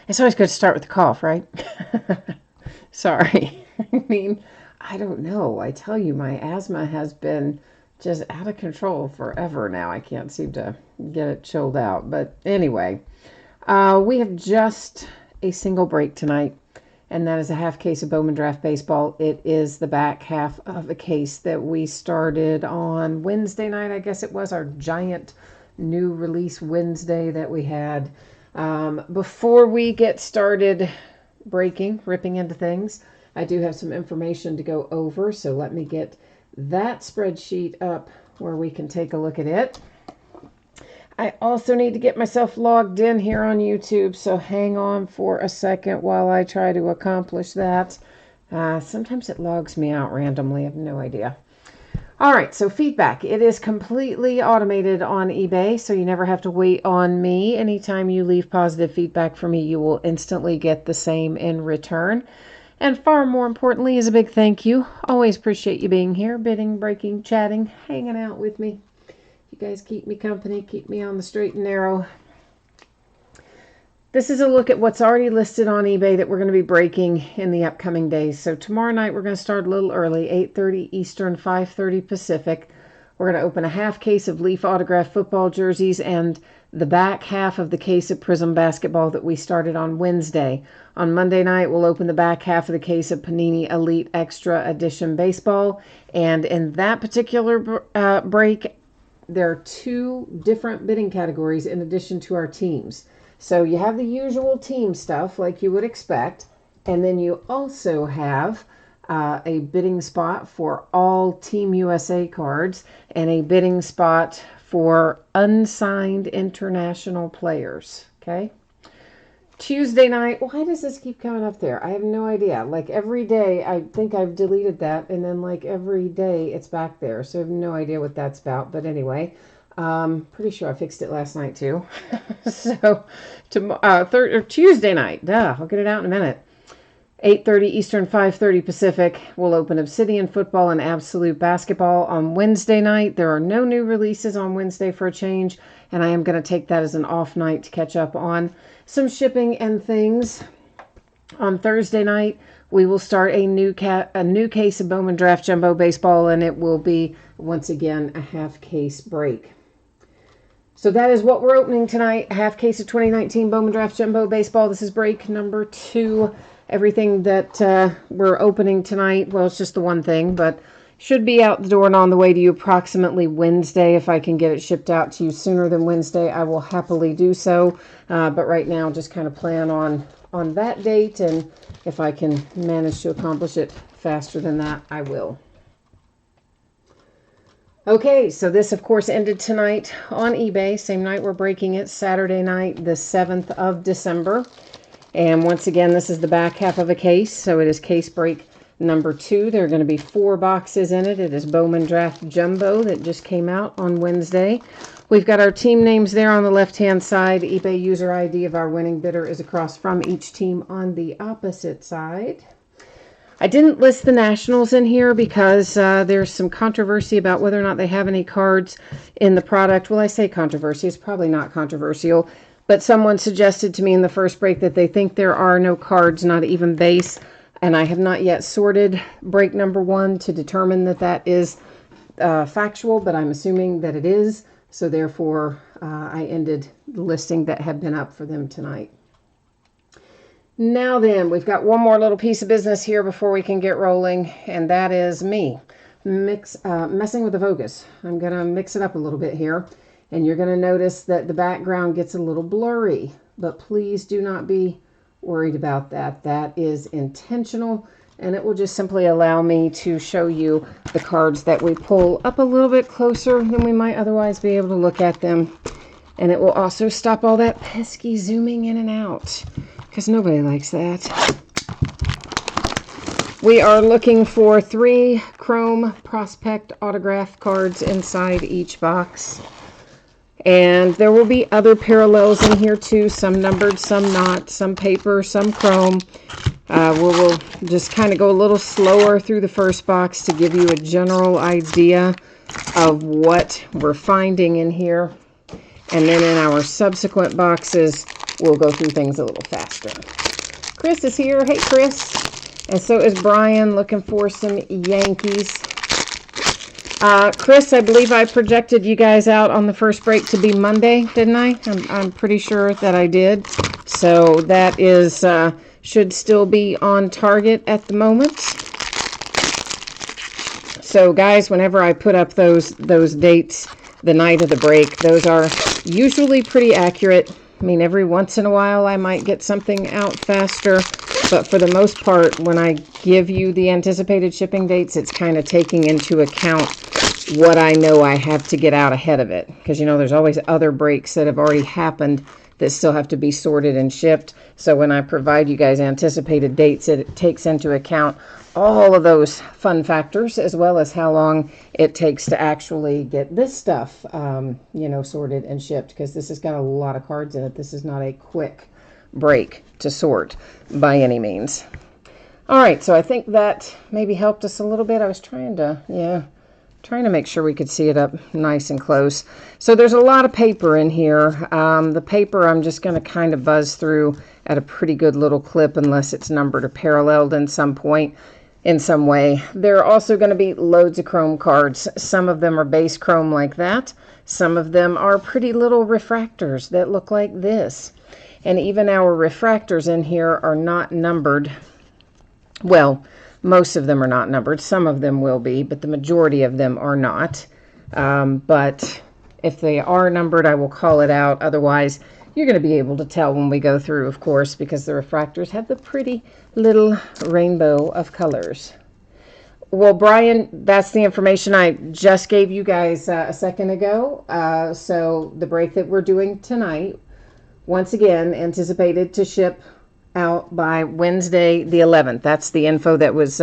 It's always good to start with the cough, right? Sorry. I mean, I don't know. I tell you, my asthma has been just out of control forever now. I can't seem to get it chilled out. But anyway, we have just a single break tonight, and that is a half case of Bowman Draft Baseball. It is the back half of a case that we started on Wednesday night. I guess it was our giant new release Wednesday that we had. Before we get started ripping into things, I do have some information to go over, so let me get that spreadsheet up where we can take a look at it. I also need to get myself logged in here on YouTube, so hang on for a second while I try to accomplish that. Sometimes it logs me out randomly. I have no idea. All right, so feedback. It is completely automated on eBay, so you never have to wait on me. Anytime you leave positive feedback for me, you will instantly get the same in return. And far more importantly is a big thank you. Always appreciate you being here, bidding, breaking, chatting, hanging out with me. You guys keep me company, keep me on the straight and narrow. This is a look at what's already listed on eBay that we're going to be breaking in the upcoming days. So tomorrow night we're going to start a little early, 8:30 Eastern, 5:30 Pacific. We're going to open a half case of Leaf autographed football jerseys and the back half of the case of Prism basketball that we started on Wednesday. On Monday night, we'll open the back half of the case of Panini Elite Extra Edition baseball. And in that particular break, there are two different bidding categories in addition to our teams. So you have the usual team stuff like you would expect, and then you also have a bidding spot for all Team USA cards and a bidding spot for unsigned international players, okay? Tuesday night, why does this keep coming up there? I have no idea. Like every day, I think I've deleted that, and then like every day it's back there, so I have no idea what that's about. But anyway, pretty sure I fixed it last night too. So Tuesday night, I'll get it out in a minute. 8:30 Eastern, 5:30 Pacific. We'll open Obsidian Football and Absolute Basketball on Wednesday night. There are no new releases on Wednesday for a change, and I am going to take that as an off night to catch up on some shipping and things. On Thursday night, we will start a new case of Bowman Draft Jumbo Baseball, and it will be, once again, a half case break. So that is what we're opening tonight, a half case of 2019 Bowman Draft Jumbo Baseball. This is break number 2. Everything that we're opening tonight, well, it's just the one thing, but should be out the door and on the way to you approximately Wednesday. If I can get it shipped out to you sooner than Wednesday, I will happily do so. But right now, just kind of plan on that date, and if I can manage to accomplish it faster than that, I will. Okay, so this, of course, ended tonight on eBay. Same night we're breaking it, Saturday night, the 7th of December. And once again, this is the back half of a case, so it is case break number 2. There are going to be 4 boxes in it. It is Bowman Draft Jumbo that just came out on Wednesday. We've got our team names there on the left-hand side. eBay user ID of our winning bidder is across from each team on the opposite side. I didn't list the Nationals in here because there's some controversy about whether or not they have any cards in the product. Well, I say controversy. It's probably not controversial. But someone suggested to me in the first break that they think there are no cards, not even base. And I have not yet sorted break number 1 to determine that that is factual, but I'm assuming that it is. So therefore, I ended the listing that had been up for them tonight. Now then, we've got one more little piece of business here before we can get rolling, and that is me messing with the focus. I'm going to mix it up a little bit here. And you're going to notice that the background gets a little blurry, but please do not be worried about that. That is intentional, and it will just simply allow me to show you the cards that we pull up a little bit closer than we might otherwise be able to look at them. And it will also stop all that pesky zooming in and out, because nobody likes that. We are looking for 3 Chrome Prospect autograph cards inside each box. And there will be other parallels in here too, some numbered, some not, some paper, some chrome. We'll just kind of go a little slower through the first box to give you a general idea of what we're finding in here. And then in our subsequent boxes, we'll go through things a little faster. Chris is here. Hey, Chris. And so is Brian, looking for some Yankees. Chris, I believe I projected you guys out on the first break to be Monday, didn't I? I'm pretty sure that I did. So that is should still be on target at the moment. So guys, whenever I put up those dates the night of the break, those are usually pretty accurate. I mean, every once in a while I might get something out faster, but for the most part, when I give you the anticipated shipping dates, it's kind of taking into account what I know I have to get out ahead of it. Because, you know, there's always other breaks that have already happened that still have to be sorted and shipped. So when I provide you guys anticipated dates, it takes into account all of those fun factors, as well as how long it takes to actually get this stuff, you know, sorted and shipped, because this has got a lot of cards in it. This is not a quick break to sort by any means. All right, so I think that maybe helped us a little bit. I was trying to make sure we could see it up nice and close. So there's a lot of paper in here. The paper I'm just going to kind of buzz through at a pretty good little clip unless it's numbered or paralleled in some point, in some way. There are also going to be loads of chrome cards. Some of them are base chrome like that. Some of them are pretty little refractors that look like this. And even our refractors in here are not numbered. Well, most of them are not numbered. Some of them will be, but the majority of them are not. But if they are numbered, I will call it out. Otherwise, you're going to be able to tell when we go through, of course, because the refractors have the pretty little rainbow of colors. Well, Brian, that's the information I just gave you guys a second ago. So the break that we're doing tonight, once again, anticipated to ship out by Wednesday the 11th. That's the info that was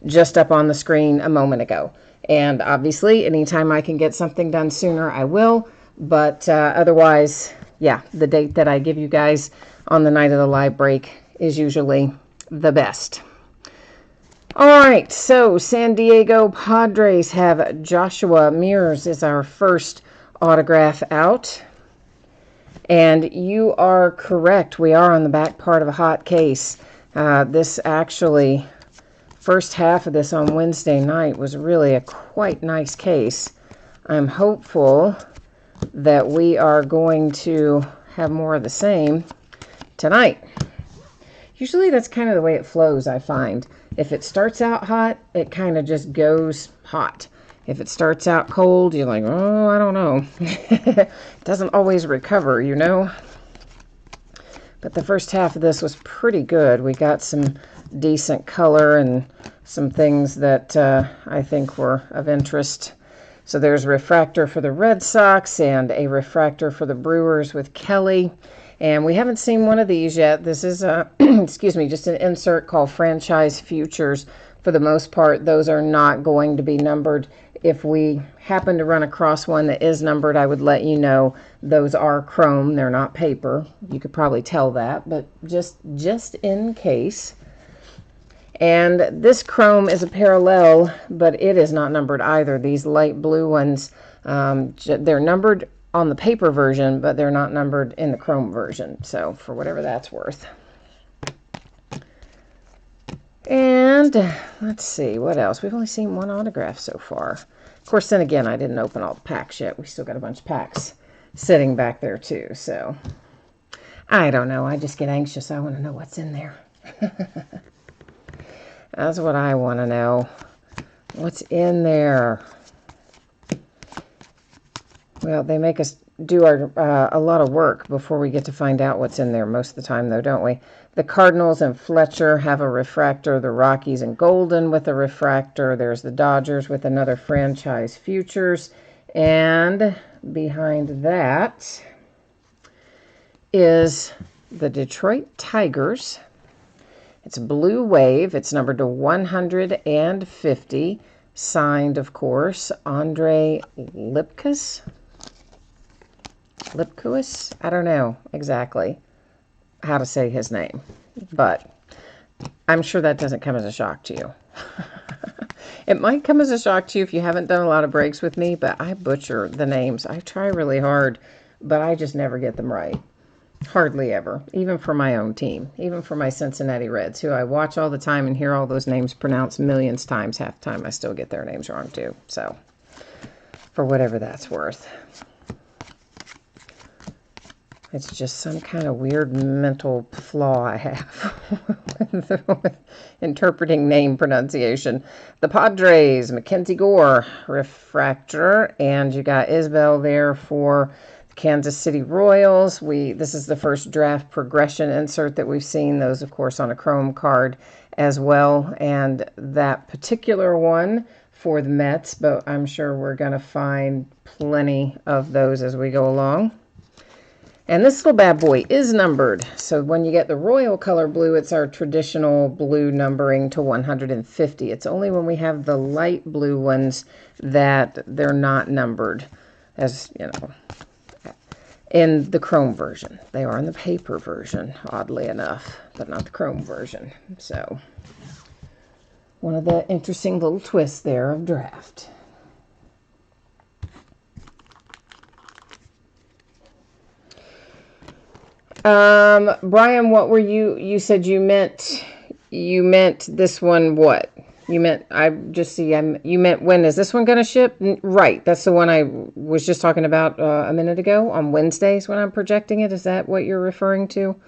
just up on the screen a moment ago. And obviously, anytime I can get something done sooner, I will. But otherwise, yeah, the date that I give you guys on the night of the live break is usually the best. All right, so San Diego Padres have Joshua Mears is our first autograph out. And you are correct. We are on the back part of a hot case. This actually, first half of this on Wednesday night was really a quite nice case. I'm hopeful that we are going to have more of the same tonight. Usually that's kind of the way it flows, I find. If it starts out hot, it kind of just goes hot. If it starts out cold, you're like, oh, I don't know. It doesn't always recover, you know. But the first half of this was pretty good. We got some decent color and some things that I think were of interest. So there's a refractor for the Red Sox and a refractor for the Brewers with Kelly. And we haven't seen one of these yet. This is a, excuse me, just an insert called Franchise Futures. For the most part, those are not going to be numbered. If we happen to run across one that is numbered, I would let you know. Those are chrome. They're not paper. You could probably tell that, but just in case. And this chrome is a parallel, but it is not numbered either. These light blue ones, they're numbered on the paper version, but they're not numbered in the chrome version. So for whatever that's worth. And let's see, what else? We've only seen one autograph so far. Of course, then again, I didn't open all the packs yet. We still got a bunch of packs sitting back there too. So I don't know. I just get anxious. I want to know what's in there. That's what I want to know. What's in there? Well, they make us do a lot of work before we get to find out what's in there most of the time, though, don't we? The Cardinals and Fletcher have a refractor. The Rockies and Golden with a refractor. There's the Dodgers with another Franchise Futures. And behind that is the Detroit Tigers. It's Blue Wave. It's numbered to 150. Signed, of course, Andre Lipkus. Lipkus? I don't know exactly how to say his name, but I'm sure that doesn't come as a shock to you. It might come as a shock to you if you haven't done a lot of breaks with me, but I butcher the names. I try really hard, but I just never get them right. Hardly ever, even for my own team, even for my Cincinnati Reds, who I watch all the time and hear all those names pronounced millions of times. Half the time I still get their names wrong too. So, for whatever that's worth. It's just some kind of weird mental flaw I have with interpreting name pronunciation. The Padres, Mackenzie Gore, refractor, and you got Isbell there for the Kansas City Royals. This is the first draft progression insert that we've seen. Those, of course, on a Chrome card as well. And that particular one for the Mets, but I'm sure we're going to find plenty of those as we go along. And this little bad boy is numbered. So when you get the royal color blue, it's our traditional blue numbering to 150. It's only when we have the light blue ones that they're not numbered, as you know, in the Chrome version. They are in the paper version, oddly enough, but not the Chrome version. So one of the interesting little twists there of draft. Brian, what were you said you meant this one, what? You meant, you meant when is this one going to ship? Right, that's the one I was just talking about a minute ago, on Wednesdays when I'm projecting it. Is that what you're referring to?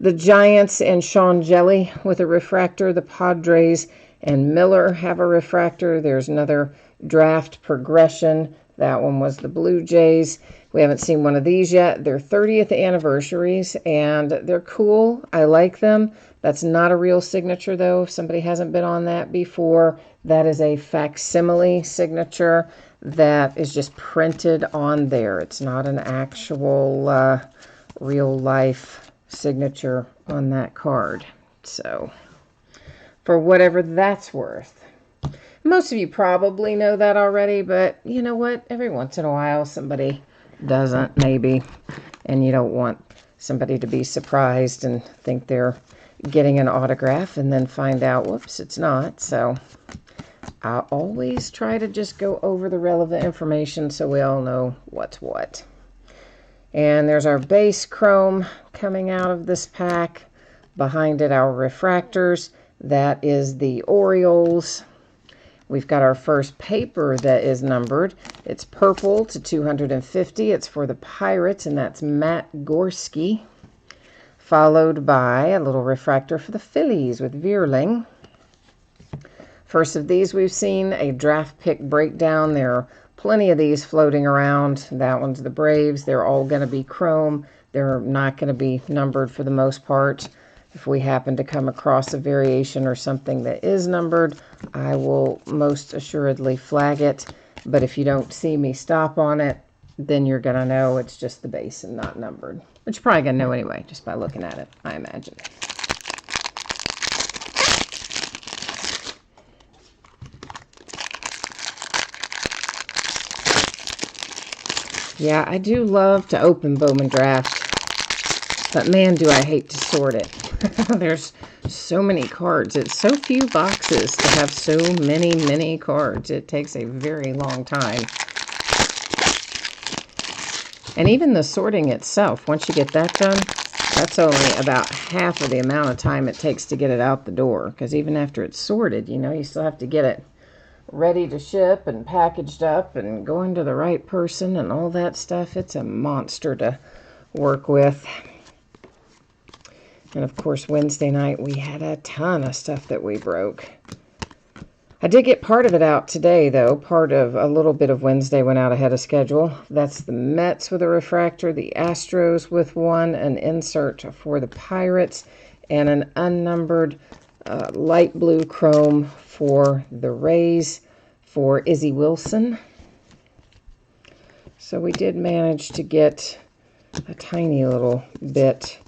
The Giants and Sean Jelly with a refractor. The Padres and Miller have a refractor. There's another draft progression. That one was the Blue Jays. We haven't seen one of these yet. They're 30th anniversaries, and they're cool. I like them. That's not a real signature, though. If somebody hasn't been on that before, that is a facsimile signature that is just printed on there. It's not an actual real-life signature on that card. So, for whatever that's worth. Most of you probably know that already, but you know what? Every once in a while, somebody doesn't, maybe, and you don't want somebody to be surprised and think they're getting an autograph and then find out, whoops, it's not. So I always try to just go over the relevant information so we all know what's what. And there's our base Chrome coming out of this pack. Behind it, our refractors. That is the Orioles. We've got our first paper that is numbered. It's purple to 250. It's for the Pirates, and that's Matt Gorski. Followed by a little refractor for the Phillies with Vierling. First of these we've seen, a draft pick breakdown. There are plenty of these floating around. That one's the Braves. They're all going to be Chrome. They're not going to be numbered for the most part. If we happen to come across a variation or something that is numbered, I will most assuredly flag it. But if you don't see me stop on it, then you're going to know it's just the base and not numbered. Which you're probably going to know anyway, just by looking at it, I imagine. Yeah, I do love to open Bowman Draft. But man, do I hate to sort it. There's so many cards. It's so few boxes to have so many cards. It takes a very long time. And even the sorting itself, once you get that done, that's only about half of the amount of time it takes to get it out the door. Because even after it's sorted, you know, you still have to get it ready to ship and packaged up and going to the right person and all that stuff. It's a monster to work with. And of course, Wednesday night, we had a ton of stuff that we broke. I did get part of it out today, though. Part of a little bit of Wednesday went out ahead of schedule. That's the Mets with a refractor, the Astros with one, an insert for the Pirates, and an unnumbered light blue Chrome for the Rays for Izzy Wilson. So we did manage to get a tiny little bit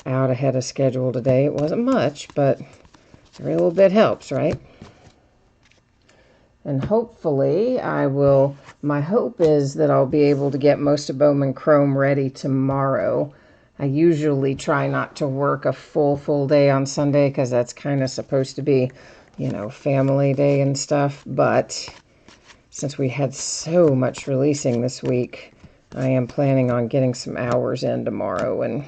out ahead of schedule today. It wasn't much, but every little bit helps, right? And hopefully my hope is that I'll be able to get most of Bowman Chrome ready tomorrow. I usually try not to work a full day on Sunday because that's kind of supposed to be, you know, family day and stuff. But since we had so much releasing this week, I am planning on getting some hours in tomorrow, and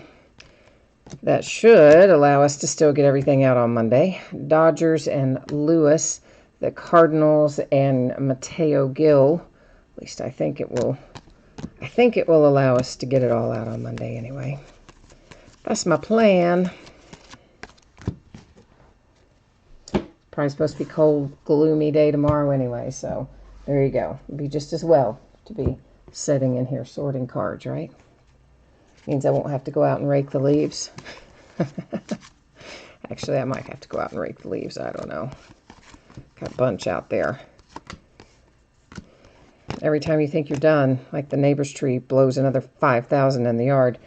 that should allow us to still get everything out on Monday. Dodgers and Lewis, the Cardinals and Mateo Gil. At least I think it will. I think it will allow us to get it all out on Monday anyway. That's my plan. Probably supposed to be cold, gloomy day tomorrow anyway, so there you go. It'd be just as well to be sitting in here sorting cards, right? Means I won't have to go out and rake the leaves. Actually, I might have to go out and rake the leaves. I don't know. Got a bunch out there. Every time you think you're done, like the neighbor's tree blows another 5,000 in the yard.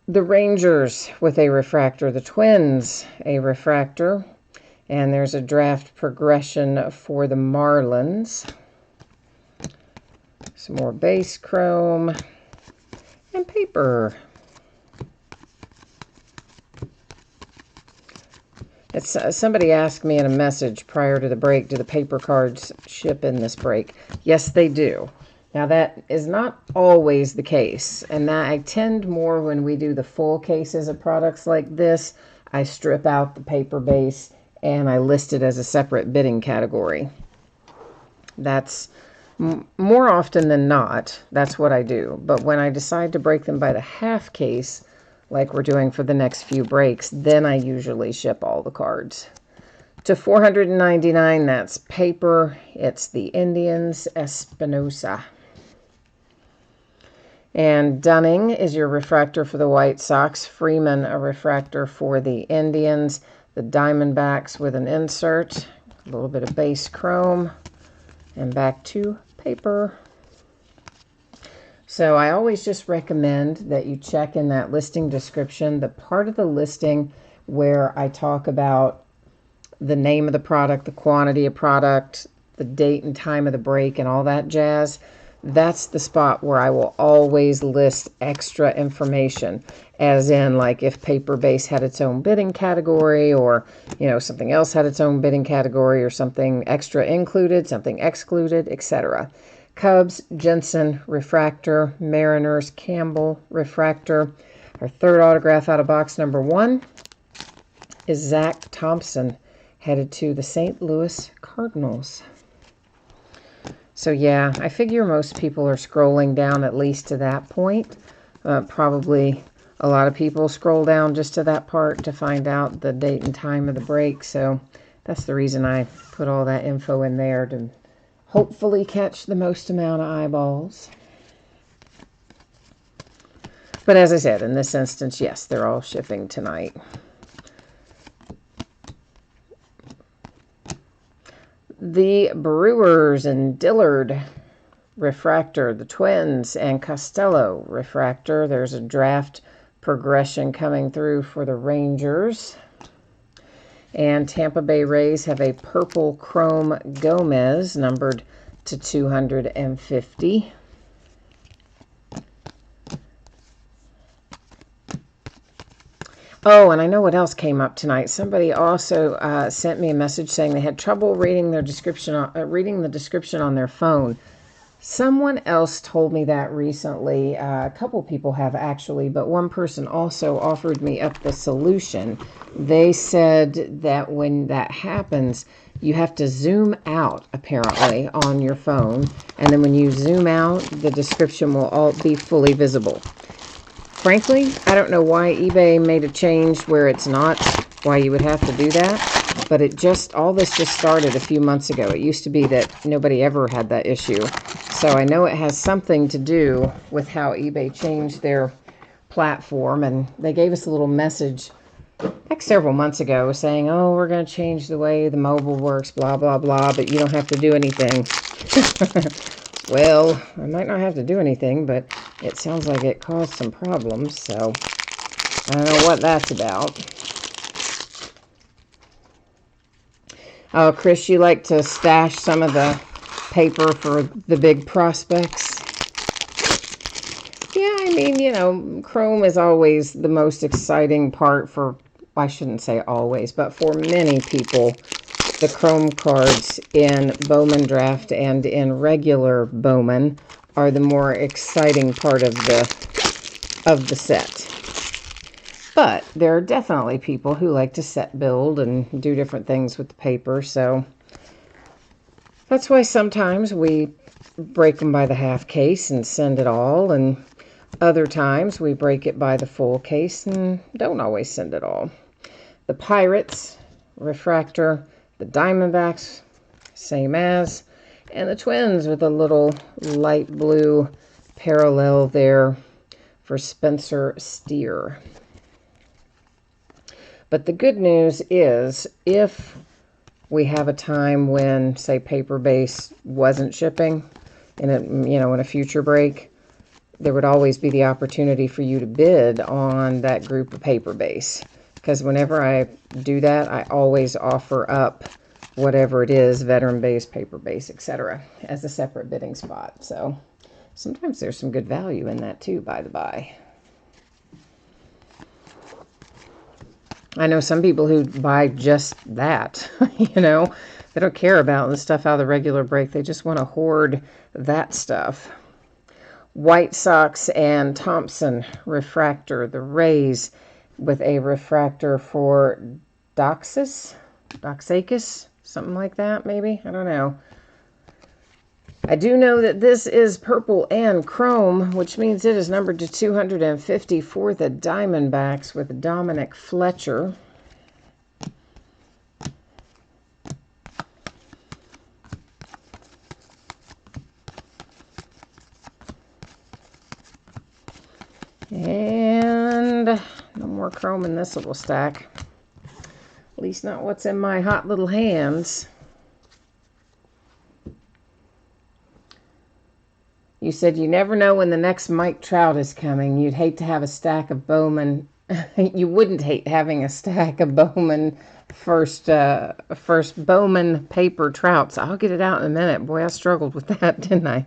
The Rangers with a refractor. The Twins, a refractor. And there's a draft progression for the Marlins. Some more base chrome and paper. It's somebody asked me in a message prior to the break, do the paper cards ship in this break? Yes, they do. Now, that is not always the case, and that I tend more when we do the full cases of products like this, I strip out the paper base and I list it as a separate bidding category. That's more often than not, that's what I do. But when I decide to break them by the half case, like we're doing for the next few breaks, then I usually ship all the cards. To $499, that's paper. It's the Indians, Espinosa. And Dunning is your refractor for the White Sox. Freeman, a refractor for the Indians. The Diamondbacks with an insert. A little bit of base chrome. And back to paper. So I always just recommend that you check in that listing description, the part of the listing where I talk about the name of the product, the quantity of product, the date and time of the break, and all that jazz. That's the spot where I will always list extra information, as in like if paper base had its own bidding category, or something else had its own bidding category, or something extra included, something excluded, etc. Cubs, Jensen, refractor. Mariners, Campbell, refractor. Our third autograph out of box number 1 is Zach Thompson, headed to the St. Louis Cardinals. So yeah, I figure most people are scrolling down at least to that point. Probably a lot of people scroll down just to that part to find out the date and time of the break. So that's the reason I put all that info in there, to hopefully catch the most amount of eyeballs. But as I said, in this instance, yes, they're all shipping tonight. The Brewers and Dillard, refractor. The Twins and Costello, refractor. There's a draft progression coming through for the Rangers. And Tampa Bay Rays have a purple chrome Gomez, numbered to 250. Oh, and I know what else came up tonight. Somebody also sent me a message saying they had trouble reading their description, reading the description on their phone. Someone else told me that recently. A couple people have actually, but one person also offered me up the solution. They said that when that happens, you have to zoom out, apparently, on your phone. And then when you zoom out, the description will all be fully visible. Frankly, I don't know why eBay made a change where it's not, why you would have to do that. But all this just started a few months ago. It used to be that nobody ever had that issue. So I know it has something to do with how eBay changed their platform. And they gave us a little message like several months ago saying, oh, we're going to change the way the mobile works, blah, blah, blah, but you don't have to do anything. Well, I might not have to do anything, but it sounds like it caused some problems, so I don't know what that's about. Oh, Chris, you like to stash some of the paper for the big prospects? Yeah, I mean, Chrome is always the most exciting part for, I shouldn't say always, but for many people, the Chrome cards in Bowman Draft and in regular Bowman are the more exciting part of the set. But there are definitely people who like to set build and do different things with the paper, so that's why sometimes we break them by the half case and send it all, and other times we break it by the full case and don't always send it all. The Pirates, Refractor, the Diamondbacks, same as, and the Twins with a little light blue parallel there for Spencer Steer. But the good news is, if we have a time when, say, paper base wasn't shipping in a future break, there would always be the opportunity for you to bid on that group of paper base. Because whenever I do that, I always offer up whatever it is, veteran base, paper base, etc., as a separate bidding spot. So sometimes there's some good value in that too, by the by. I know some people who buy just that, they don't care about the stuff out of the regular break. They just want to hoard that stuff. White Sox and Thompson Refractor, the Rays with a refractor for Doxakis, something like that, maybe. I don't know. I do know that this is purple and chrome, which means it is numbered to 250 for the Diamondbacks with Dominic Fletcher. And no more chrome in this little stack. At least not what's in my hot little hands. You said you never know when the next Mike Trout is coming. You'd hate to have a stack of Bowman. You wouldn't hate having a stack of Bowman first Bowman paper Trouts. I'll get it out in a minute. Boy, I struggled with that, didn't I?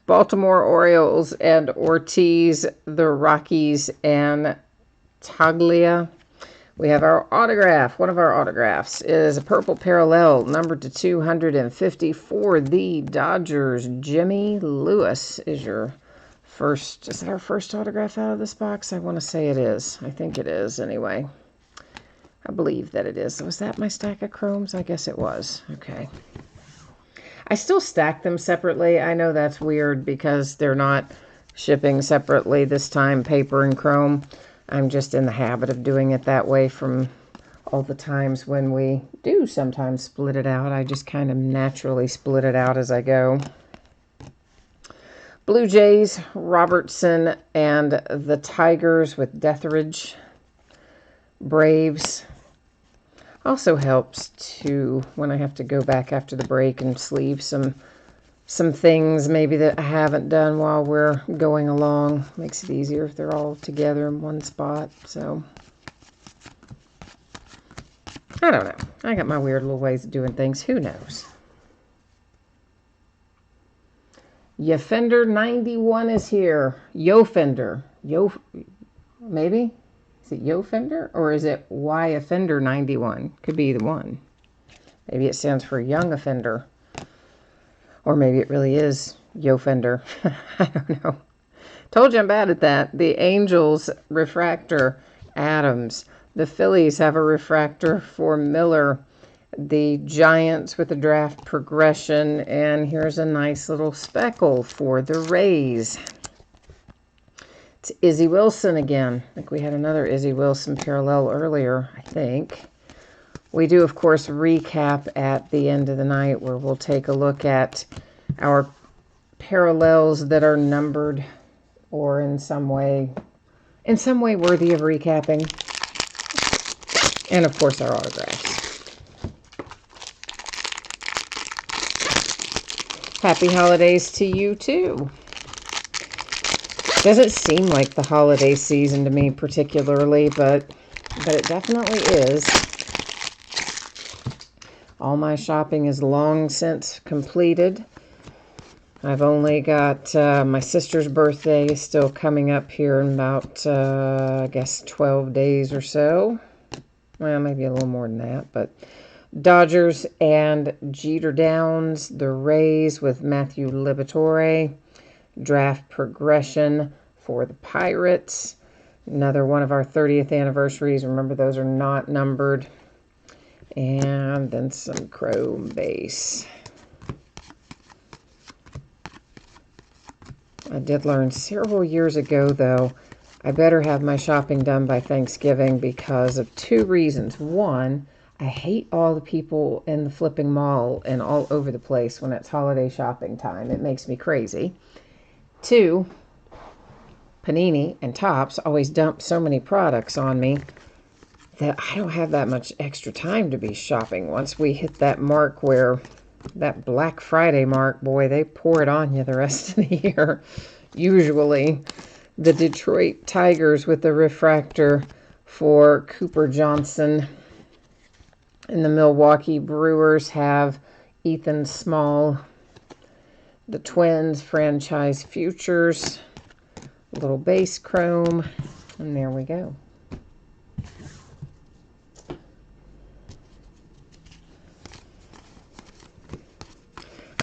Baltimore Orioles and Ortiz, the Rockies, and Taglia. We have our autograph. One of our autographs is a purple parallel, numbered to 250 for the Dodgers. Jimmy Lewis is your first. Is that our first autograph out of this box? I want to say it is. I think it is, anyway. I believe that it is. Was that my stack of chromes? I guess it was. Okay. I still stack them separately. I know that's weird because they're not shipping separately this time, paper and chrome. I'm just in the habit of doing it that way from all the times when we do sometimes split it out. I just kind of naturally split it out as I go. Blue Jays, Robertson, and the Tigers with Deathridge. Braves. Also helps to, when I have to go back after the break and sleeve some things maybe that I haven't done while we're going along. Makes it easier if they're all together in one spot. So, I don't know. I got my weird little ways of doing things. Who knows? Yofender 91 is here. Yofender. Maybe? Is it Yofender or is it Y Offender 91? Could be either one. Maybe it stands for young offender. Or maybe it really is Yofender. I don't know. Told you I'm bad at that. The Angels refractor, Adams. The Phillies have a refractor for Miller. The Giants with a draft progression. And here's a nice little speckle for the Rays. It's Izzy Wilson again. I think we had another Izzy Wilson parallel earlier, I think. We do, of course, recap at the end of the night where we'll take a look at our parallels that are numbered or in some way worthy of recapping. And, of course, our autographs. Happy holidays to you, too. Doesn't seem like the holiday season to me particularly, but it definitely is. All my shopping is long since completed. I've only got my sister's birthday is still coming up here in about, I guess, 12 days or so. Well, maybe a little more than that, but Dodgers and Jeter Downs, the Rays with Matthew Liberatore, draft progression for the Pirates. Another one of our 30th anniversaries. Remember, those are not numbered. And then some chrome base. I did learn several years ago, though, I better have my shopping done by Thanksgiving because of two reasons. One, I hate all the people in the flipping mall and all over the place when it's holiday shopping time. It makes me crazy. Two, Panini and Topps always dump so many products on me that I don't have that much extra time to be shopping. Once we hit that mark where, that Black Friday mark, boy, they pour it on you the rest of the year. Usually, the Detroit Tigers with the refractor for Cooper Johnson. And the Milwaukee Brewers have Ethan Small. The Twins franchise futures. A little base chrome. And there we go.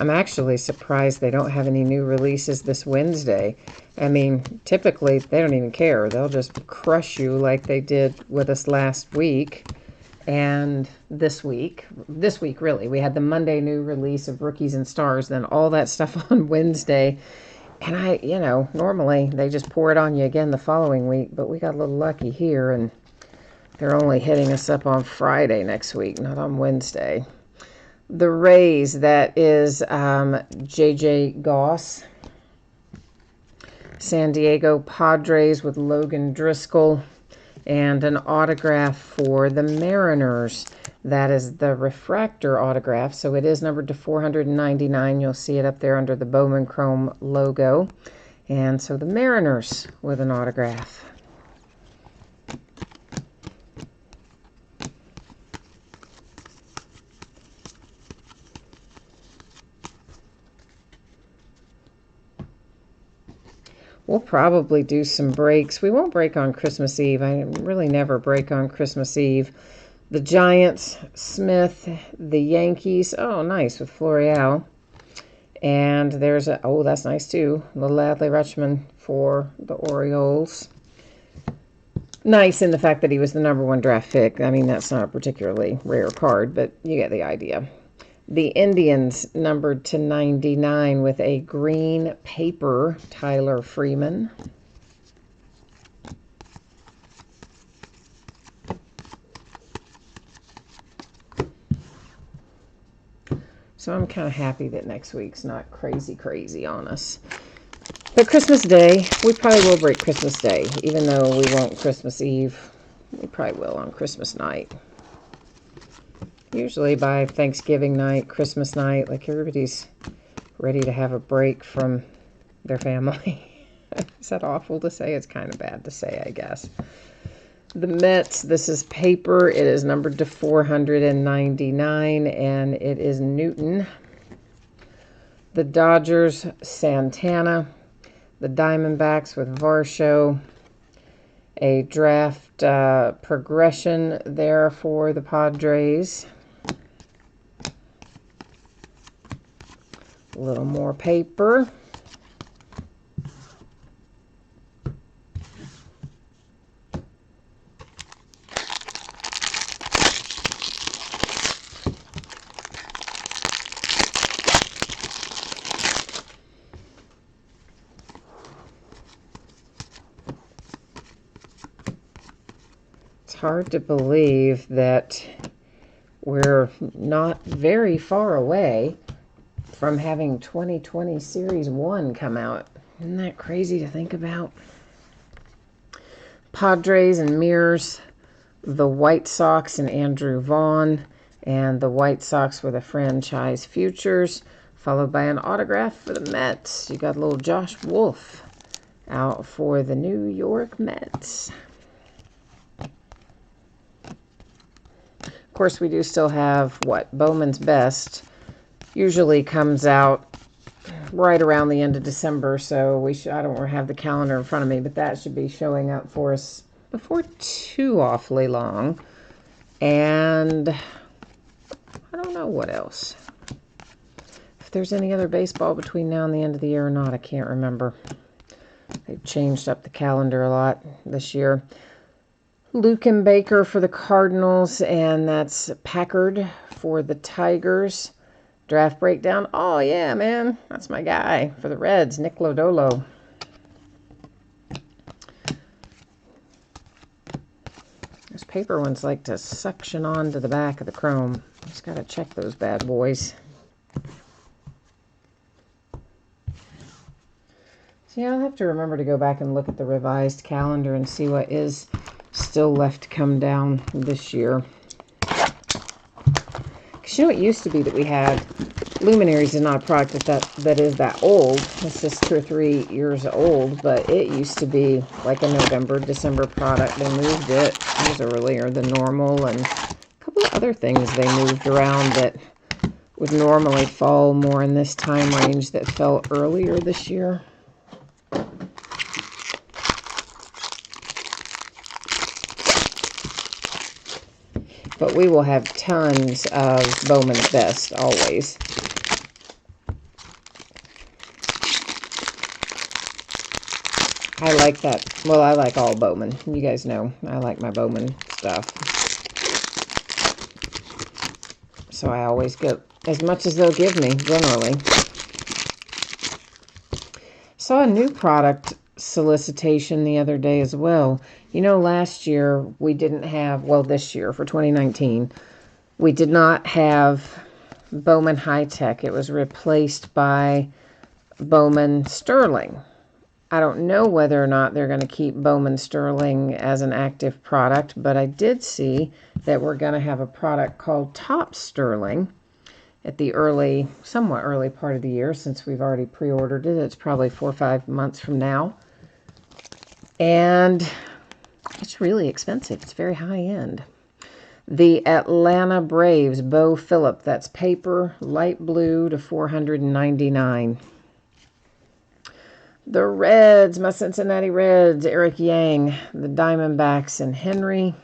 I'm actually surprised they don't have any new releases this Wednesday. I mean, typically, they don't even care. They'll just crush you like they did with us last week and this week. This week, really. We had the Monday new release of Rookies and Stars, then all that stuff on Wednesday. And normally they just pour it on you again the following week. But we got a little lucky here, and they're only hitting us up on Friday next week, not on Wednesday. The Rays, that is J.J. Goss. San Diego Padres with Logan Driscoll. And an autograph for the Mariners. That is the refractor autograph, so it is numbered to 499. You'll see it up there under the Bowman Chrome logo. And so the Mariners with an autograph. We'll probably do some breaks. We won't break on Christmas Eve. I really never break on Christmas Eve. The Giants, Smith, the Yankees. Oh, nice with Florial. And there's a, oh, that's nice too. Little Adley Rutschman for the Orioles. Nice in the fact that he was the #1 draft pick. I mean, that's not a particularly rare card, but you get the idea. The Indians numbered to 99 with a green paper, Tyler Freeman. So I'm kind of happy that next week's not crazy on us. But Christmas Day, we probably will break Christmas Day, even though we won't Christmas Eve. We probably will on Christmas night. Usually by Thanksgiving night, Christmas night, like everybody's ready to have a break from their family. Is that awful to say? It's kind of bad to say, I guess. The Mets, this is paper. It is numbered to 499, and it is Newton. The Dodgers, Santana. The Diamondbacks with Varsho. A draft progression there for the Padres. A little more paper. It's hard to believe that we're not very far away from having 2020 Series 1 come out. Isn't that crazy to think about? Padres and Mirrors, the White Sox and Andrew Vaughn, and the White Sox were the franchise futures, followed by an autograph for the Mets. You got a little Josh Wolf out for the New York Mets. Of course, we do still have, Bowman's Best usually comes out right around the end of December, so I don't have the calendar in front of me, but that should be showing up for us before too awfully long. And I don't know what else. there's any other baseball between now and the end of the year or not. I can't remember. They've changed up the calendar a lot this year. Luke and Baker for the Cardinals, and that's Packard for the Tigers. Draft breakdown. Oh, yeah, man. That's my guy. For the Reds, Nick Lodolo. Those paper ones like to suction on to the back of the chrome. Just got to check those bad boys. So yeah, I'll have to remember to go back and look at the revised calendar and see what is still left to come down this year. Because you know, it used to be that we had Luminaries is not a product that is that old. It's just 2 or 3 years old, but it used to be like a November, December product. They moved it earlier than normal, and a couple of other things they moved around that would normally fall more in this time range that fell earlier this year. But we will have tons of Bowman's Best, always. I like that. Well, I like all Bowman. You guys know I like my Bowman stuff. So I always get as much as they'll give me, generally. Saw a new product solicitation the other day as well. You know, last year we didn't have, well, this year for 2019, we did not have Bowman High Tech. It was replaced by Bowman Sterling. I don't know whether or not they're going to keep Bowman Sterling as an active product, but I did see that we're going to have a product called Top Sterling at the somewhat early part of the year, since we've already pre-ordered it. It's probably 4 or 5 months from now. And it's really expensive. It's very high end. The Atlanta Braves, Bo Phillip. That's paper, light blue to $499. The Reds, my Cincinnati Reds, Eric Yang. The Diamondbacks and Henry.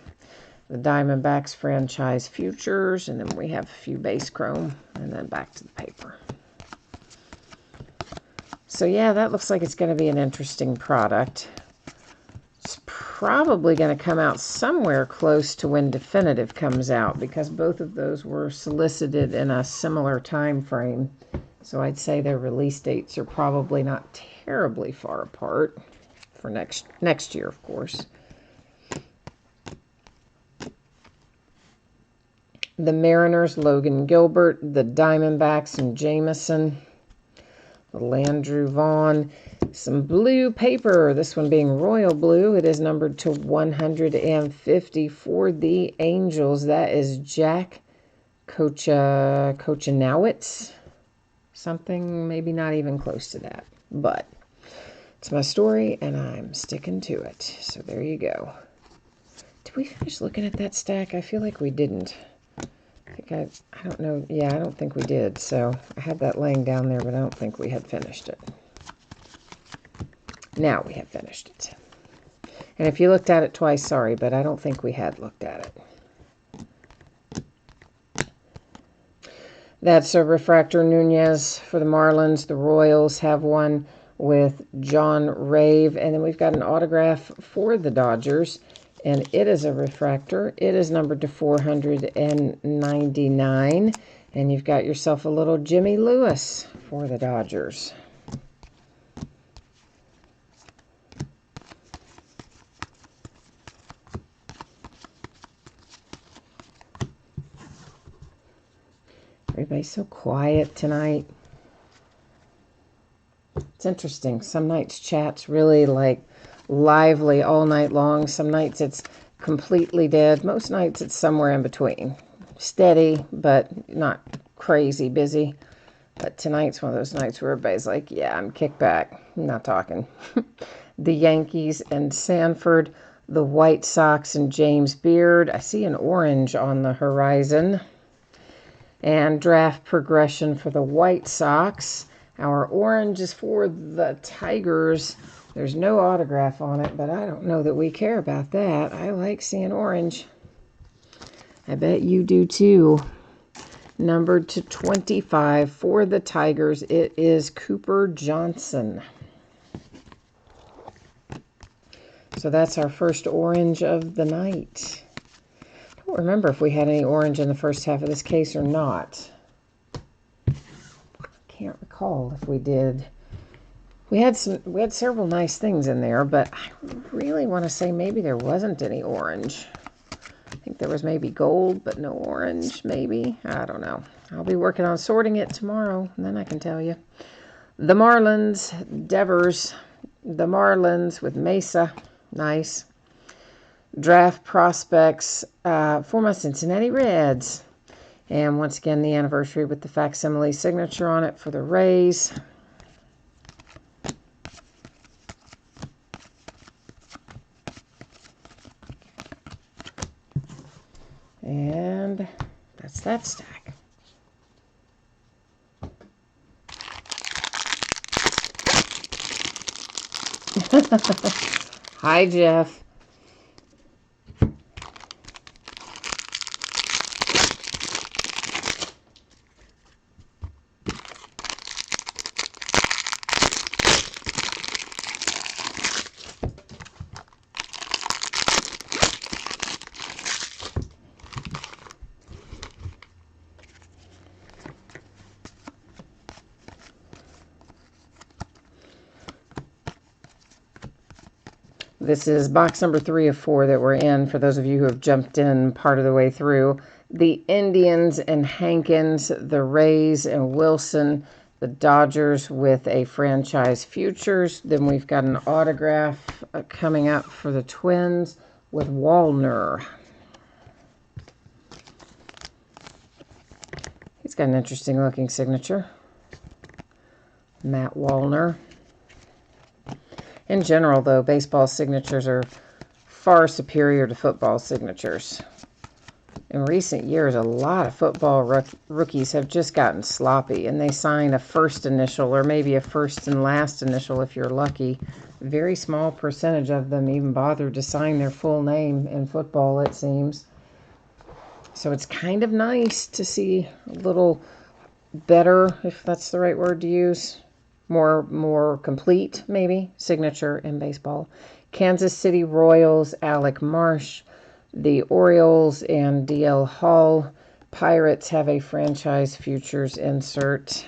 The Diamondbacks franchise futures. And then we have a few base chrome. And then back to the paper. So yeah, that looks like it's going to be an interesting product. It's probably going to come out somewhere close to when Definitive comes out, because both of those were solicited in a similar time frame. So I'd say their release dates are probably not terribly far apart for next year, of course. The Mariners, Logan Gilbert. The Diamondbacks and Jameson. The Landrew Vaughn. Some blue paper, this one being royal blue. It is numbered to 150 for the Angels. That is Jack Kochanowicz. Something maybe not even close to that. But it's my story, and I'm sticking to it. So there you go. Did we finish looking at that stack? I feel like we didn't. I don't know. Yeah, I don't think we did. So I had that laying down there, but I don't think we had finished it. Now we have finished it. And if you looked at it twice, sorry, but I don't think we had looked at it. That's a Refractor Nunez for the Marlins. The Royals have one with John Rave. And then we've got an autograph for the Dodgers. And it is a refractor. It is numbered to 499. And you've got yourself a little Jimmy Lewis for the Dodgers. Everybody's so quiet tonight. It's interesting. Some nights chat's really like lively all night long. Some nights it's completely dead. Most nights it's somewhere in between. Steady, but not crazy busy. But tonight's one of those nights where everybody's like, yeah, I'm kicked back. I'm not talking. The Yankees and Sanford. The White Sox and James Beard. I see an orange on the horizon. And draft progression for the White Sox. Our orange is for the Tigers. There's no autograph on it, but I don't know that we care about that. I like seeing orange. I bet you do too. Numbered to 25 for the Tigers, it is Cooper Johnson. So that's our first orange of the night. I don't remember if we had any orange in the first half of this case or not. Can't recall if we did. We had several nice things in there, but I really want to say maybe there wasn't any orange. I think there was maybe gold, but no orange, maybe. I don't know. I'll be working on sorting it tomorrow, and then I can tell you. The Marlins, Devers. The Marlins with Mesa. Nice. Draft prospects for my Cincinnati Reds. And once again, the anniversary with the facsimile signature on it for the Rays. And that's that stack. Hi, Jeff. This is box number 3 of 4 that we're in, for those of you who have jumped in part of the way through. The Indians and Hankins, the Rays and Wilson, the Dodgers with a franchise futures. Then we've got an autograph coming up for the Twins with Wallner. He's got an interesting looking signature. Matt Wallner. In general, though, baseball signatures are far superior to football signatures. In recent years, a lot of football rookies have just gotten sloppy, and they sign a first initial or maybe a first and last initial if you're lucky. A very small percentage of them even bother to sign their full name in football, it seems. So it's kind of nice to see a little better, if that's the right word to use, more complete, maybe, signature in baseball. Kansas City Royals, Alec Marsh. The Orioles and DL Hall. Pirates have a franchise futures insert.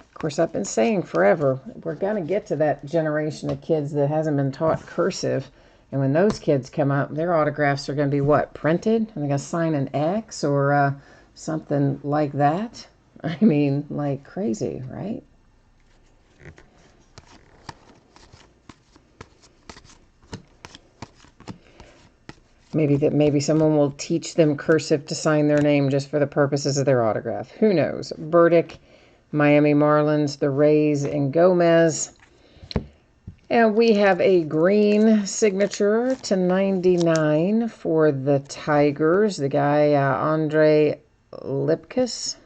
Of course, I've been saying forever, we're going to get to that generation of kids that hasn't been taught cursive. And when those kids come up, their autographs are going to be what? Printed? And they're going to sign an X or something like that? I mean, like crazy, right? Maybe someone will teach them cursive to sign their name just for the purposes of their autograph. Who knows? Burdick, Miami Marlins, the Rays, and Gomez. And we have a green signature to 99 for the Tigers. The guy, Andre Lipkiss.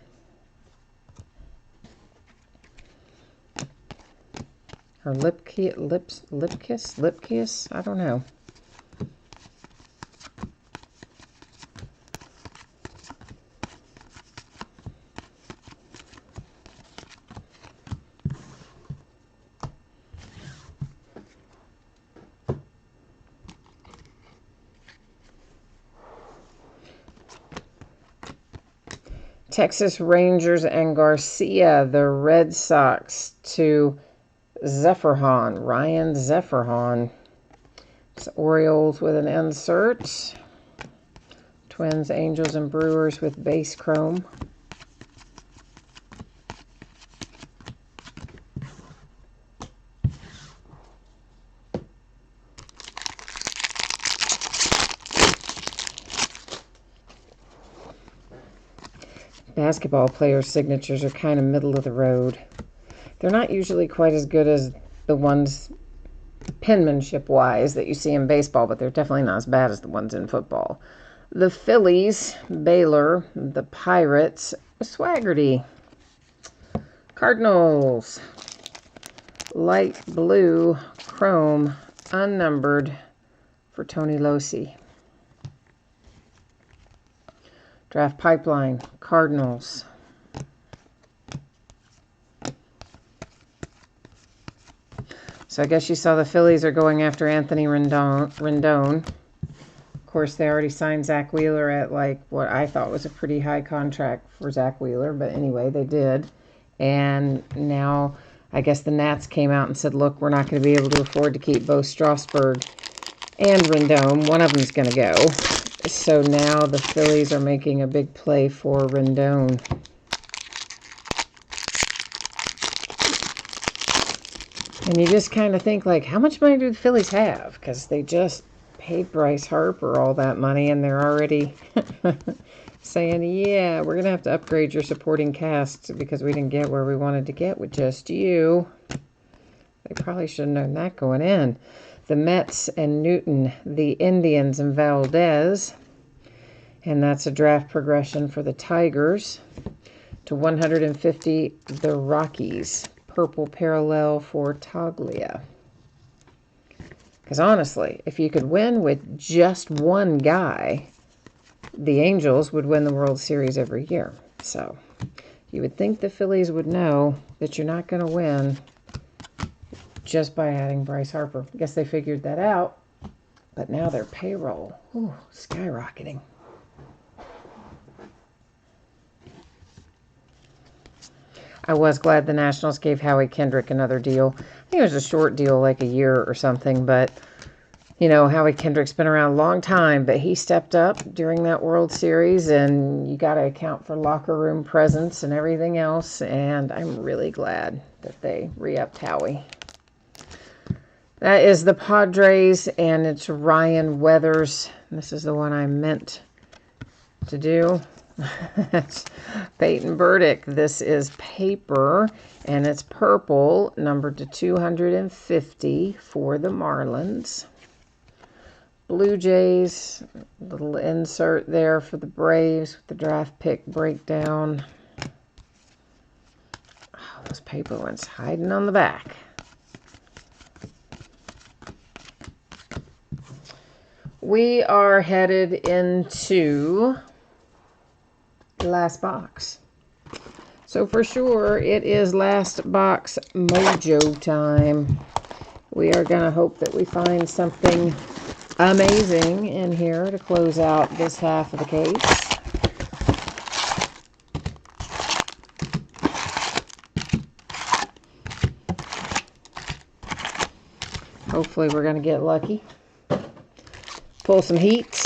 Or Lipkiss? I don't know. Texas Rangers and Garcia, the Red Sox to Zephyrhahn, Ryan Zephyrhahn. It's Orioles with an insert. Twins, Angels, and Brewers with base chrome. Basketball players' signatures are kind of middle of the road. They're not usually quite as good as the ones penmanship-wise that you see in baseball, but they're definitely not as bad as the ones in football. The Phillies, Baylor. The Pirates, Swaggerty. Cardinals, light blue, chrome, unnumbered for Tony Losi. Draft Pipeline, Cardinals. So I guess you saw the Phillies are going after Anthony Rendon. Of course, they already signed Zach Wheeler at like what I thought was a pretty high contract for Zach Wheeler. But anyway, they did. And now I guess the Nats came out and said, look, we're not going to be able to afford to keep both Strasburg and Rendon. One of them's going to go. So now the Phillies are making a big play for Rendon. And you just kind of think, like, how much money do the Phillies have? Because they just paid Bryce Harper all that money, and they're already saying, yeah, we're going to have to upgrade your supporting cast because we didn't get where we wanted to get with just you. They probably should have known that going in. The Mets and Newton, the Indians and Valdez. And that's a draft progression for the Tigers. To 150, the Rockies. Purple parallel for Toglia. Because honestly, if you could win with just one guy, the Angels would win the World Series every year. So you would think the Phillies would know that you're not going to win just by adding Bryce Harper. I guess they figured that out. But now their payroll, skyrocketing. I was glad the Nationals gave Howie Kendrick another deal. I think it was a short deal, like a year or something. But, you know, Howie Kendrick's been around a long time. But he stepped up during that World Series. And you got to account for locker room presence and everything else. And I'm really glad that they re-upped Howie. That is the Padres. And it's Ryan Weathers. This is the one I meant to do. Peyton Burdick. This is paper, and it's purple, numbered to 250 for the Marlins. Blue Jays, little insert there for the Braves with the draft pick breakdown. Oh, those paper ones hiding on the back. We are headed into last box. So for sure, it is last box mojo time. We are going to hope that we find something amazing in here to close out this half of the case. Hopefully we're going to get lucky. Pull some heat.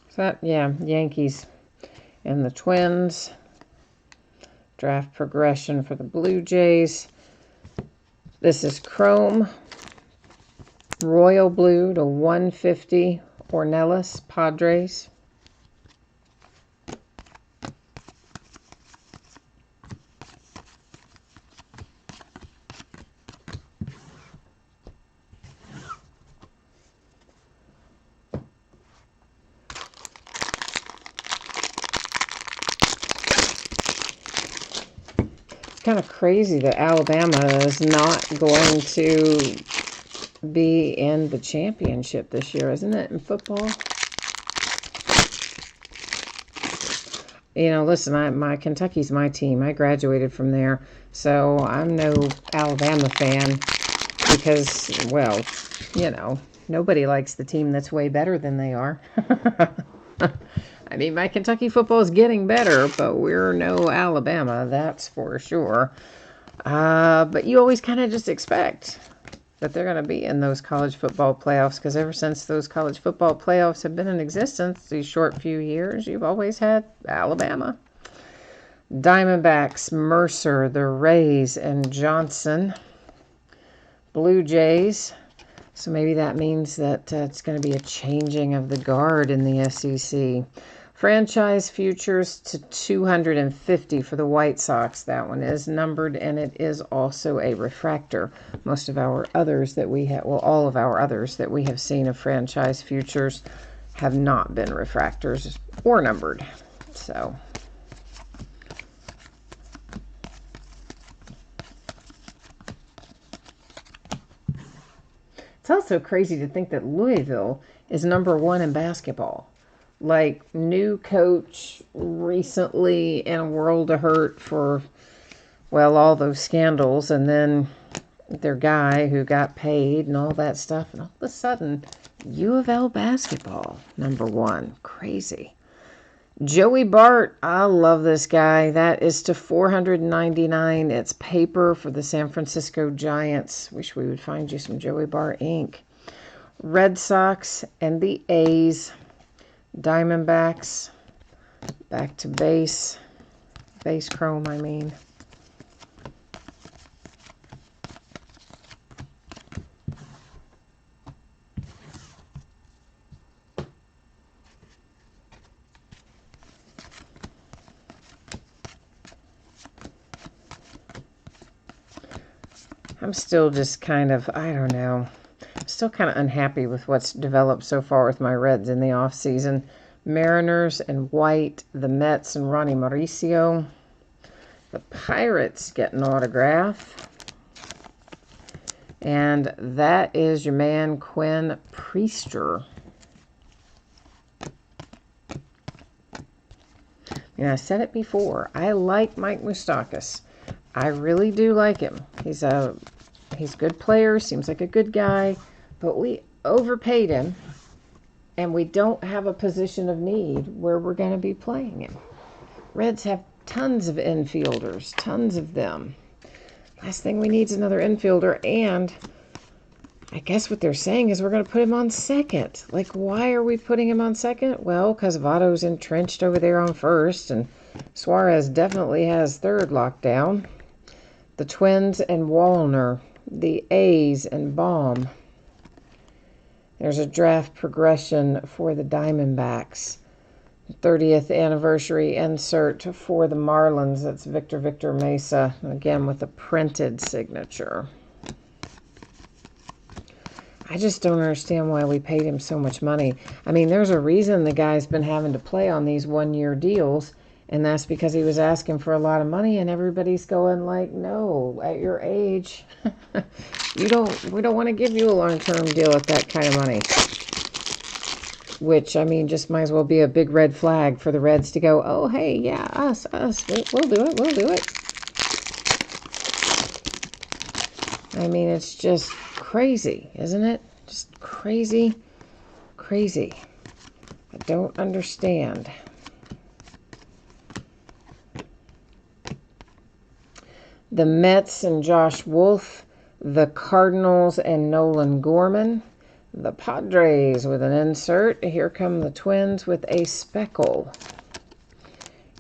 So, yeah, Yankees and the Twins. Draft progression for the Blue Jays. This is Chrome. Royal Blue to 150. Ornelas, Padres. Kind of crazy that Alabama is not going to be in the championship this year, isn't it, in football? You know, listen, my Kentucky's my team. I graduated from there, so I'm no Alabama fan because, well, you know, nobody likes the team that's way better than they are. I mean, my Kentucky football is getting better, but we're no Alabama, that's for sure. But you always kind of just expect that they're going to be in those college football playoffs, because ever since those college football playoffs have been in existence, these short few years, you've always had Alabama. Diamondbacks, Mercer, the Rays, and Johnson. Blue Jays. So maybe that means that it's going to be a changing of the guard in the SEC. Franchise futures to 250 for the White Sox. That one is numbered, and it is also a refractor. Most of our others that we have, well, all of our others that we have seen of franchise futures have not been refractors or numbered. So it's also crazy to think that Louisville is #1 in basketball. Like, new coach recently in a world of hurt for, well, all those scandals, and then their guy who got paid and all that stuff, and all of a sudden, U of L basketball, #1. Crazy. Joey Bart, I love this guy. That is to 499. It's paper for the San Francisco Giants. Wish we would find you some Joey Bart ink. Red Sox and the A's. Diamondbacks. Back to base. Base chrome, I mean. I'm still just kind of, I don't know. I'm still kind of unhappy with what's developed so far with my Reds in the offseason. Mariners and White, the Mets and Ronnie Mauricio. The Pirates get an autograph. And that is your man, Quinn Priester. And I said it before, I like Mike Moustakas. I really do like him. He's a good player, seems like a good guy, but we overpaid him, and we don't have a position of need where we're going to be playing him. Reds have tons of infielders, tons of them. Last thing we need is another infielder, and I guess what they're saying is we're going to put him on second. Like, why are we putting him on second? Well, because Votto's entrenched over there on first, and Suarez definitely has third lockdown. The Twins and Wallner, the A's and Baum. There's a draft progression for the Diamondbacks. 30th anniversary insert for the Marlins. That's Victor Mesa, again with a printed signature. I just don't understand why we paid him so much money. I mean, there's a reason the guy's been having to play on these one-year deals, and that's because he was asking for a lot of money, and everybody's going like, no, at your age, we don't want to give you a long-term deal at that kind of money. Which, I mean, just might as well be a big red flag for the Reds to go, oh, hey, yeah, us, we'll do it. I mean, it's just crazy, isn't it? Just crazy. I don't understand. The Mets and Josh Wolf, the Cardinals and Nolan Gorman, the Padres with an insert. Here come the Twins with a speckle.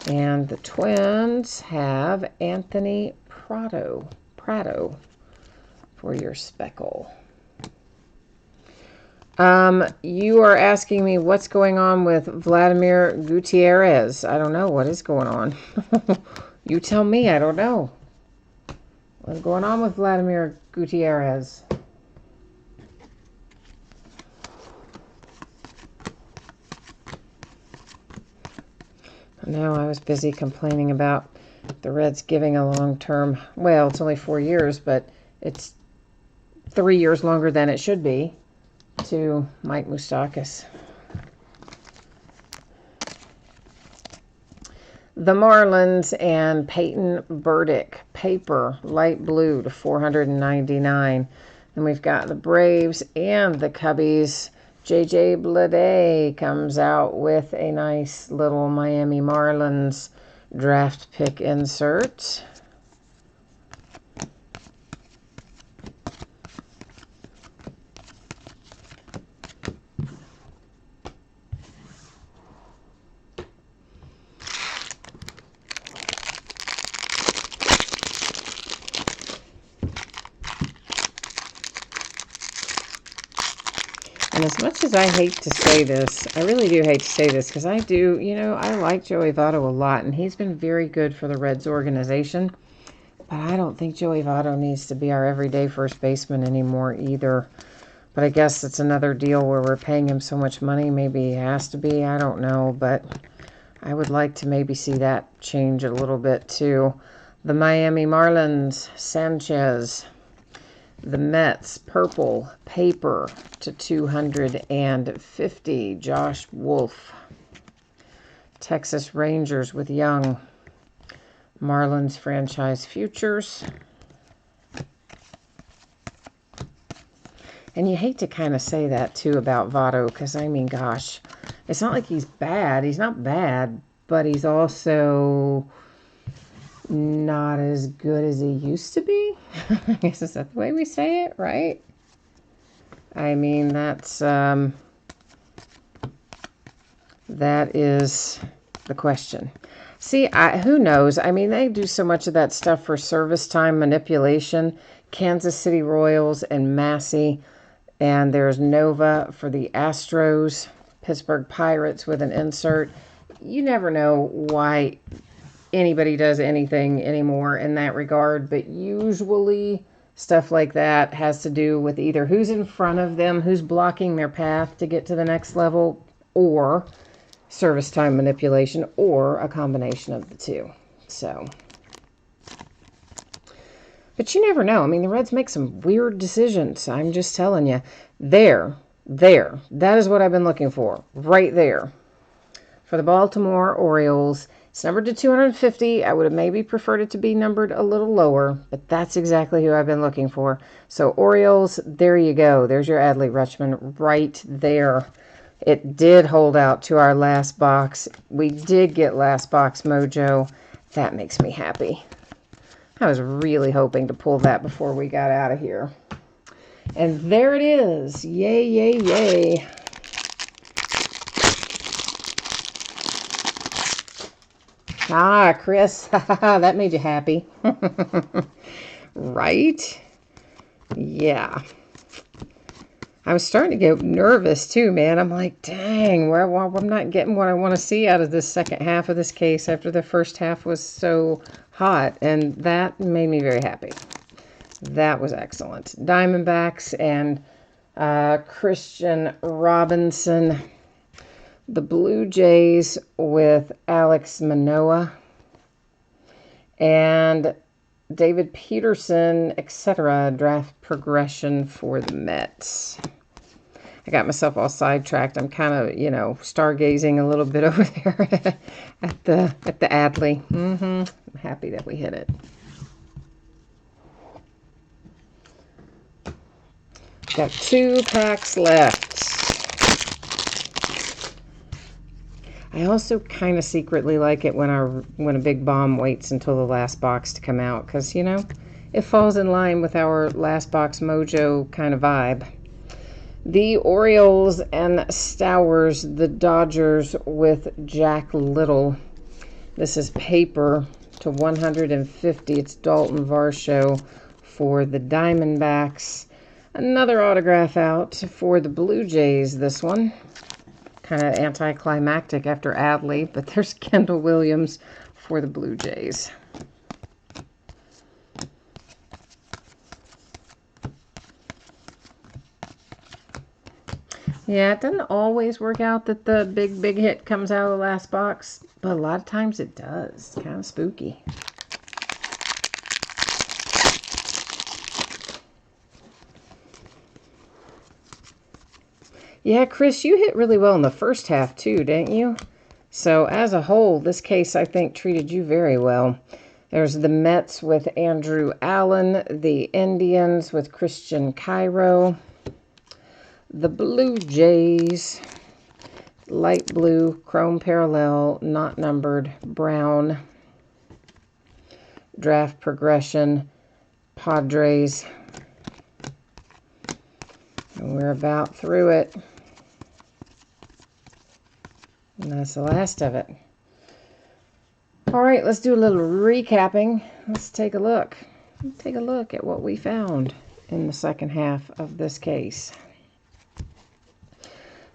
And the Twins have Anthony Prado for your speckle. You are asking me what's going on with Vladimir Gutierrez. I don't know what is going on. You tell me, I don't know. What's going on with Vladimir Gutierrez? No, I was busy complaining about the Reds giving a long-term, well, it's only 4 years, but it's 3 years longer than it should be, to Mike Moustakas. The Marlins and Peyton Burdick, paper, light blue to 499. And we've got the Braves and the Cubbies. JJ Bleday comes out with a nice little Miami Marlins draft pick insert. And as much as I hate to say this, I really do hate to say this, because I do, you know, I like Joey Votto a lot, and he's been very good for the Reds organization. But I don't think Joey Votto needs to be our everyday first baseman anymore either. But I guess it's another deal where we're paying him so much money. Maybe he has to be. I don't know. But I would like to maybe see that change a little bit too. The Miami Marlins, Sanchez. The Mets, purple, paper to 250, Josh Wolf. Texas Rangers with Young. Marlins franchise futures. And you hate to kind of say that, too, about Votto, because, I mean, gosh, it's not like he's bad. He's not bad, but he's also not as good as he used to be. I guess is that the way we say it, right? I mean, that's that is the question. See, who knows? I mean, they do so much of that stuff for service time manipulation. Kansas City Royals and Massey, and there's Nova for the Astros, Pittsburgh Pirates with an insert. You never know why anybody does anything anymore in that regard, but usually stuff like that has to do with either who's in front of them, who's blocking their path to get to the next level, or service time manipulation, or a combination of the two. So, but you never know. I mean, the Reds make some weird decisions. I'm just telling you. There. That is what I've been looking for. Right there. For the Baltimore Orioles, it's numbered to 250. I would have maybe preferred it to be numbered a little lower, but that's exactly who I've been looking for. So Orioles, there you go. There's your Adley Rutschman right there. It did hold out to our last box. We did get last box mojo. That makes me happy. I was really hoping to pull that before we got out of here. And there it is. Yay, yay, yay. Ah, Chris, that made you happy. Right? Yeah. I was starting to get nervous too, man. I'm like, dang, I'm not getting what I want to see out of this second half of this case after the first half was so hot. And that made me very happy. That was excellent. Diamondbacks and Christian Robinson. The Blue Jays with Alex Manoah and David Peterson, etc. Draft progression for the Mets. I got myself all sidetracked. I'm kind of, you know, stargazing a little bit over there at the Adley. I'm happy that we hit it. Got 2 packs left. I also kind of secretly like it when a big bomb waits until the last box to come out, because, you know, it falls in line with our last box mojo kind of vibe. The Orioles and Stowers, the Dodgers with Jack Little. This is paper to 150. It's Dalton Varsho for the Diamondbacks. Another autograph out for the Blue Jays, this one. Kind of anticlimactic after Adley, but there's Kendall Williams for the Blue Jays. Yeah, it doesn't always work out that the big hit comes out of the last box, but a lot of times it does. It's kind of spooky. Yeah, Chris, you hit really well in the first half too, didn't you? So as a whole, this case, I think, treated you very well. There's the Mets with Andrew Allen, the Indians with Christian Cairo, the Blue Jays, light blue, chrome parallel, not numbered, brown, draft progression, Padres. And we're about through it. And that's the last of it. All right, let's do a little recapping. Let's take a look. Take a look at what we found in the second half of this case.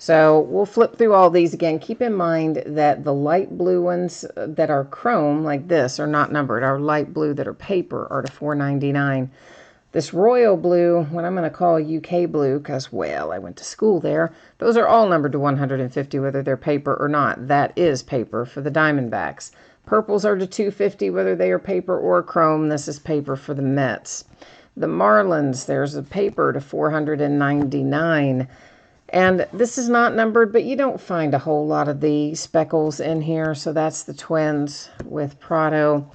So we'll flip through all these again. Keep in mind that the light blue ones that are chrome, like this, are not numbered. Our light blue that are paper are to $4.99. This royal blue, what I'm going to call UK blue, because, well, I went to school there, those are all numbered to 150, whether they're paper or not. That is paper for the Diamondbacks. Purples are to $250, whether they are paper or chrome. This is paper for the Mets. The Marlins, there's a paper to $499. And this is not numbered, but you don't find a whole lot of the speckles in here. So that's the Twins with Prado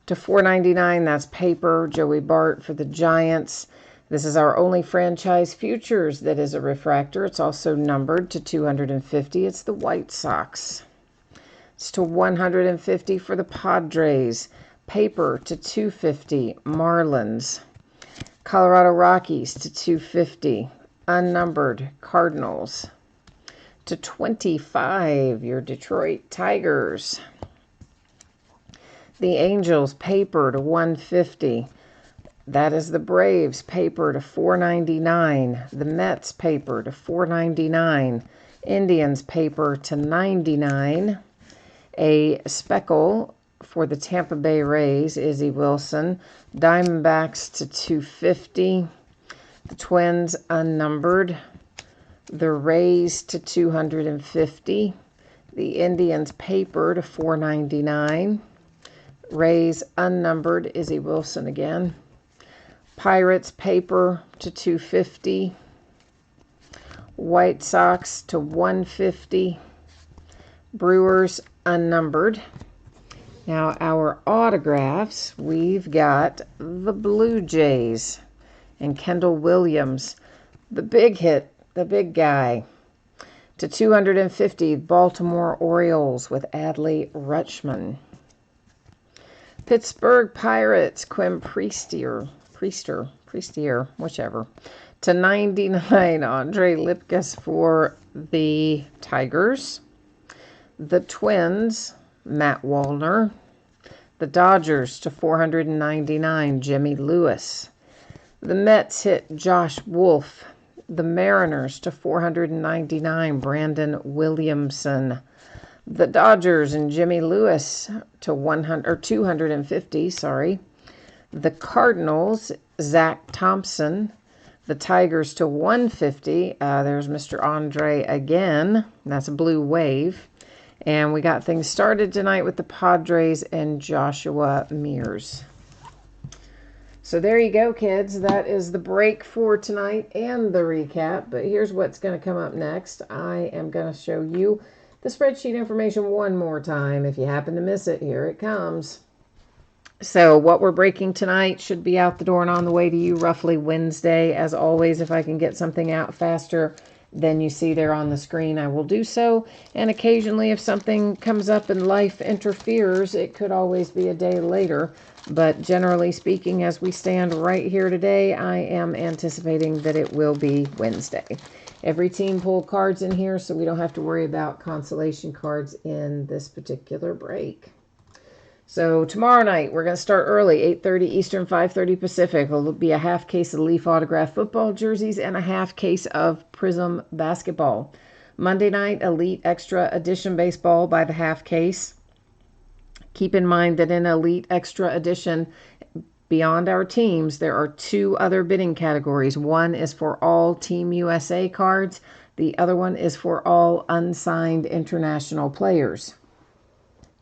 to $4.99. That's paper. Joey Bart for the Giants. This is our only franchise futures that is a refractor. It's also numbered to 250. It's the White Sox. It's to 150 for the Padres. Paper to 250. Marlins. Colorado Rockies to 250. Unnumbered Cardinals to 25. Your Detroit Tigers. The Angels paper to 150. That is the Braves paper to $4.99. The Mets paper to $4.99. Indians paper to $99. A speckle for the Tampa Bay Rays, Izzy Wilson. Diamondbacks to $250. The Twins unnumbered. The Rays to $250. The Indians paper to $4.99. Rays unnumbered, Izzy Wilson again. Pirates paper to $250. White Sox to $150. Brewers unnumbered. Now our autographs, we've got the Blue Jays and Kendall Williams, the big hit, the big guy, to $250. Baltimore Orioles with Adley Rutschman. Pittsburgh Pirates, Quinn Priester, whichever, to $99. Andre Lipkas for the Tigers. The Twins, Matt Wallner. The Dodgers to $499. Jimmy Lewis. The Mets hit Josh Wolf. The Mariners to $499. Brandon Williamson. The Dodgers and Jimmy Lewis to $250. The Cardinals, Zach Thompson. The Tigers to $150. There's Mr. Andre again. That's a Blue Wave. And we got things started tonight with the Padres and Joshua Mears. So there you go, kids. That is the break for tonight and the recap. But here's what's going to come up next. I am going to show you the spreadsheet information one more time. If you happen to miss it, here it comes. So what we're breaking tonight should be out the door and on the way to you roughly Wednesday. As always, if I can get something out faster than you see there on the screen, I will do so. And occasionally, if something comes up and life interferes, it could always be a day later. But generally speaking, as we stand right here today, I am anticipating that it will be Wednesday. Every team pulled cards in here, so we don't have to worry about consolation cards in this particular break. So tomorrow night, we're going to start early, 8:30 Eastern, 5:30 Pacific. It'll be a half case of Leaf Autograph football jerseys and a half case of Prism basketball. Monday night, Elite Extra Edition baseball by the half case. Keep in mind that in Elite Extra Edition, beyond our teams, there are two other bidding categories. One is for all Team USA cards. The other one is for all unsigned international players.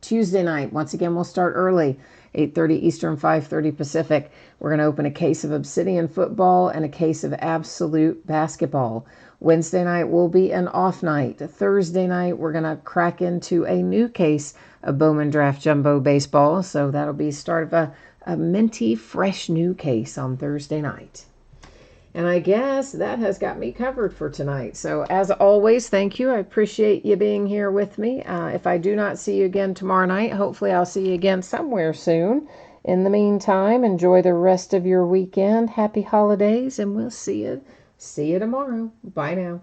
Tuesday night, once again, we'll start early, 8:30 Eastern, 5:30 Pacific. We're going to open a case of Obsidian football and a case of Absolute basketball. Wednesday night will be an off night. Thursday night, we're going to crack into a new case of Bowman Draft Jumbo baseball. So that'll be start of a minty, fresh new case on Thursday night. And I guess that has got me covered for tonight. So as always, thank you. I appreciate you being here with me. If I do not see you again tomorrow night, hopefully I'll see you again somewhere soon. In the meantime, enjoy the rest of your weekend. Happy holidays, and we'll see you tomorrow. Bye now.